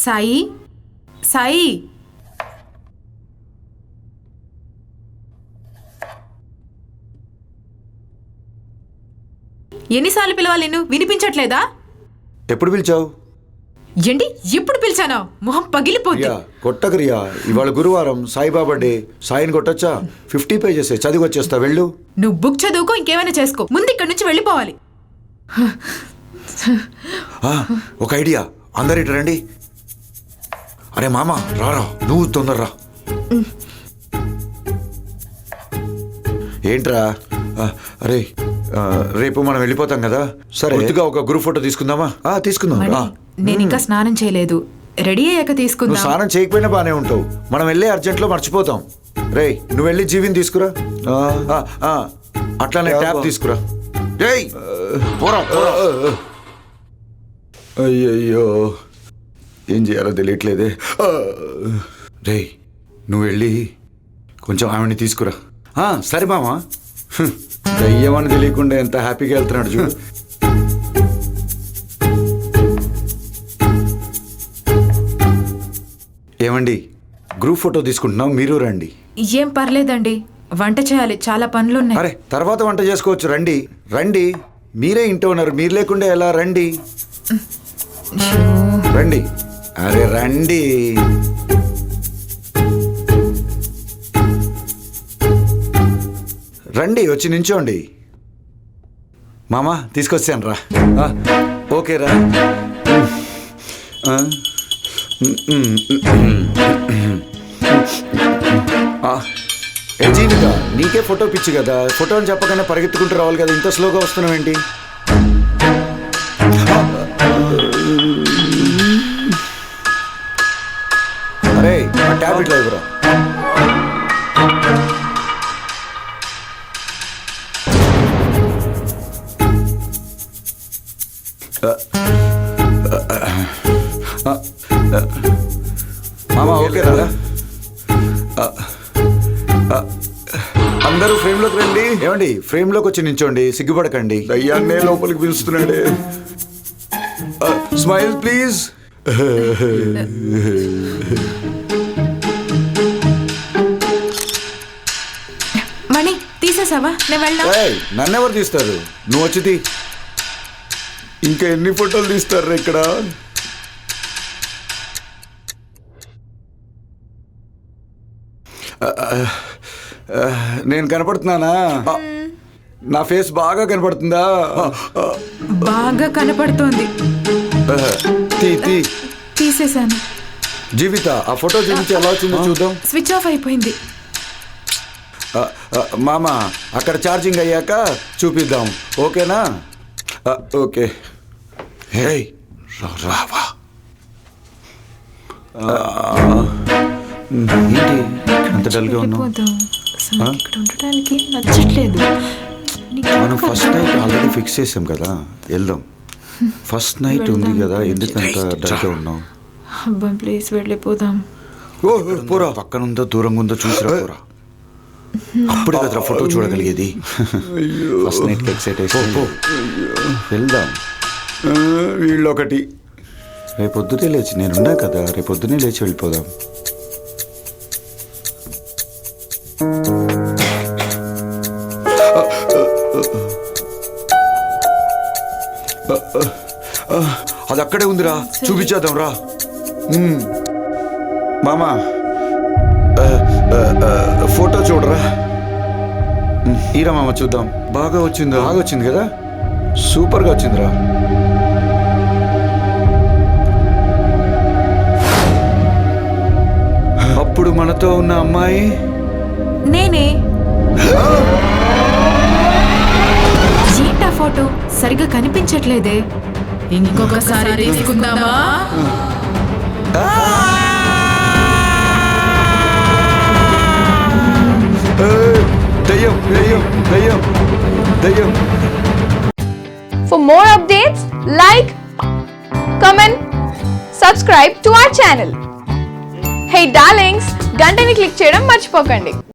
సాయి సాయి ఎన్నిసార్లు పిలవాలి నిన్ను? వినిపించట్లేదా? ఎప్పుడు పిలిచావు? ఏంటి ఎప్పుడు పిలిచానా? మొహం పగిలిపోతుంది. కొట్టకరియా, ఇవాళ గురువారం సాయిబాబా డే. సాయిని కొట్టొచ్చా? 50 పేజెస్ చదివి వచ్చేస్తా. వెళ్ళు. నువ్వు బుక్ చదువుకో, ఇంకేమైనా చేసుకో. ముందు ఇక్కడి నుంచి వెళ్ళిపోవాలి. ఒక ఐడియా, అందరు ఇటు రండి. అరే మామ రారా, నువ్వు తొందరరా. ఏంట్రా? అరే రేపు మనం వెళ్ళిపోతాం కదా, సరే ముందుగా ఒక గ్రూప్ ఫోటో తీసుకుందామా? తీసుకుందాం. నేను ఇంకా స్నానం చేయలేదు, రెడీ అయ్యాక తీసుకుందాం. నువ్వు స్నానం చేయకపోయినా బానే ఉంటావు, మనం వెళ్ళే అర్జెంట్లో మర్చిపోతాం. రే నువ్వు వెళ్ళి జీవిని తీసుకురా. అట్లానే ట్యాప్ తీసుకురా. అయ్యయ్యో ఏం చేయాలో తెలియట్లేదే. రే నువ్వు వెళ్ళి కొంచెం ఆవిడ్ని తీసుకురా. సరే మామా. దయ్యమని తెలియకుండా ఎంత హ్యాపీగా వెళ్తున్నాడు చూడు. ఏమండి, గ్రూప్ ఫోటో తీసుకుంటున్నాం, మీరు రండి. ఏం పర్లేదండి, వంట చేయాలి, చాలా పనులున్నాయి. అరే తర్వాత వంట చేసుకోవచ్చు, రండి రండి. మీరే ఇంట్లో ఉన్నారు, మీరు లేకుండా ఎలా? రండి రండి. అరే రండి. రండి వచ్చి నించోండి. మామా తీసుకొచ్చాను రా. ఓకే రా. ఏ జీవిత, నీకే ఫోటో పిచ్చి కదా, ఫోటో అని చెప్పగానే పరిగెత్తుకుంటూ రావాలి కదా, ఇంత స్లోగా వస్తున్నావు ఏంటి? అరే ఆ ట్యాబ్లెట్ లేవురా. మామా ఓకే రా. అందరూ ఫ్రేమ్లోకి రండి. ఏమండి ఫ్రేమ్లోకి వచ్చి నించోండి, సిగ్గుపడకండి. దయ్యాన్నే లోపలికి పిలుస్తున్నాడే. Smile please. మణి తీసేసావా? నేను వెళ్ళా. నన్నెవరు తీస్తారు? నువ్వు వచ్చి తీ. ఇంకా ఎన్ని ఫోటోలు తీస్తారు ఇక్కడ? నేను కనపడుతున్నానా? నా ఫేస్ బాగా కనపడుతుందా? బాగా కనపడుతోంది. తీసేసాను. జీవిత ఆ ఫోటో చూపించి ఎలా వచ్చిందో చూద్దాం. స్విచ్ ఆఫ్ అయిపోయింది. మామ అక్కడ ఛార్జింగ్ అయ్యాక చూపిద్దాం, ఓకేనా? ఓకే. హే రావా. ఏంటి అంత డల్గా ఉన్నావు? ఇక్కడ ఉండడానికి నచ్చట్లేదు. మనం ఫస్ట్ నైట్ ఆల్రెడీ ఫిక్స్ చేసాం కదా, వెళ్దాం. ఫస్ట్ నైట్ ఉంది కదా, ఎందుకంత డల్గా ఉన్నావు? అబ్బా ప్లీజ్ వెళ్ళిపోదాం. పోరా, పక్కన ఉందో దూరంగా ఉందో చూసిరా. పోరా, అప్పుడే కదరా ఫోటో చూడగలిగేది. ఫస్ట్ నైట్ ఎక్సైట్ అయిపో. వెళ్దాం. వీళ్ళొకటి రేపొద్దునే లేచి, నేనున్నా కదా, రేపొద్దునే లేచి వెళ్ళిపోదాం. అది అక్కడే ఉందిరా, చూపించేద్దాం రా. మామా ఫోటో చూడరా. ఈరా మామ చూద్దాం. బాగా వచ్చింది, బాగా వచ్చింది కదా, సూపర్గా వచ్చిందిరా. అప్పుడు మనతో ఉన్న అమ్మాయి నేనే. ఏంటా ఫోటో సరిగ్గా కనిపించట్లేదే. ఇంకొకసారి తీసుకుందామా? దయ్యం దయ్యం దయ్యం దయ్యం. For more updates, like, comment, subscribe to our channel. Hey darlings, గంటని click చేయడం మర్చిపోకండి.